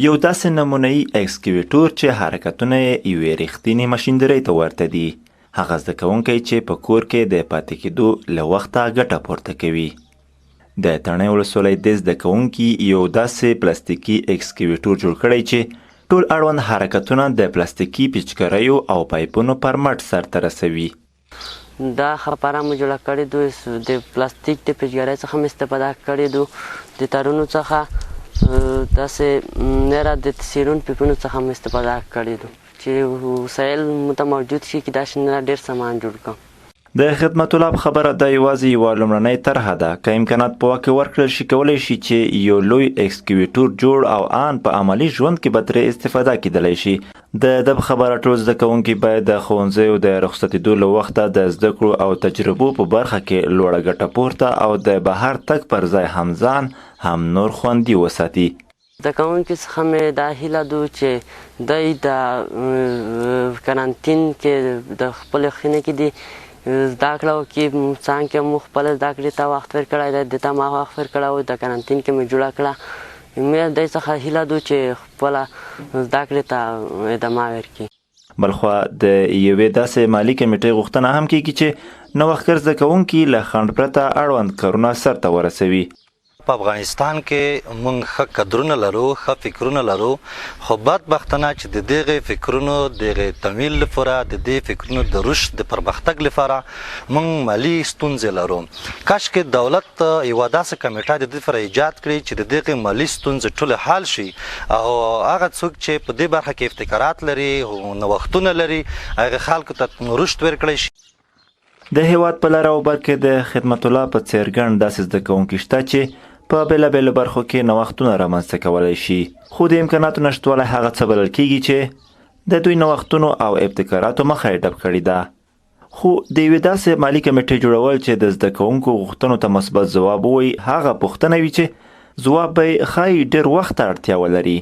یو داسې نمونه‌یي اکسکیویټور چې حرکتونه یې یوې ریښتینې ماشیندرۍ ته ورته دي. هغه زده کوونکی چې په کور کې د پاتې کېدو له وخته ګټه پورته کوي. د تڼۍ ولسوالۍ د زده کوونکي یو داسې پلاستیکي اکسکیویټور جوړ کړی چې ټول اړوند حرکتونه د پلاستیکي پیچکاریو او پایپونو پر مټ سرته رسوي. دا خپره مو جوړه کړې دو، د پلاستیک د پیچکارۍ څخه مې استفاده کړې دو، د تارونو څخه داسې نره د سیرون پیپونو څخه مې استفاده کړې دو چې وسایل مو ته موجود شي چې داسې نره ډېر سامان جوړ کړم. د خدمت الله خبره دا یوازې یوه لومړنۍ طرحه ده. که امکانات په واک کې ورکړل شي کولی شي چې یو لوی اکسکیویټور جوړ او ان په عملي ژوند کې به ترې استفاده کیدلی شي. د خبره ټول زده کوونکي باید د ښوونځیو د رخصتېدو له وخته د زده کړو او تجربو په برخه کې لوړه ګټه پورته او د بهر تګ پر ځای هم ځان هم نور خوندي وساتي. زده کوونکي څخه مې دا هیله ده چې دوی د کرانتین کې د خپلې خونې کې دي زده کړه وکړي، څنګه مو خپله زده کړې ته وخت ورکړی دی، دې ته ما وخت ورکړی و، د کرانتین کې مې جوړه کړه. مې دوی څخه هیله ده چې خپله زده کړې ته ادامه ورکړي. بلخوا د یوې داسې مالي کمیټې غوښتنه هم کیږي چې نوښتګر زده کوونکي له خنډ پرته اړوند کارونه سرته ورسوي. په افغانستان کې موږ ښه کدرونه لرو، ښه فکرونه لرو، خو بدبختانه چې د دغې فکرونو دغې تمویل لپاره، د دې فکرونو د رشد د پرمختګ لپاره موږ مالي ستونزې لرو. کاشکې دولت یوه داسې کمیټه د دې لپاره ایجاد کړي چې د دغې مالي ستونزې ټولې حل شي او هغه څوک چې په دې برخه کې ابتکارات لري، نوښتونه لري، هغه خلکو ته رشد ورکړی شي. د هیواد په لر او بر کې د خدمت الله په څېر ګڼ داسې زده کوونکي شته چې په بېلابېلو برخو کې نوښتونه رامنځته کولی شي، خو د امکاناتو نشتوالی هغه څه بلل کیږي چې د دوی نوښتونو او ابتکاراتو مخه یې ډب کړې ده. خو د یوې داسې مالي کمیټې جوړول چې د زده کوونکو غوښتنو ته مثبت ځواب ووایي هغه پوښتنه وي چې ځواب به یې ښایي ډېر وخت ته اړتیا ولري.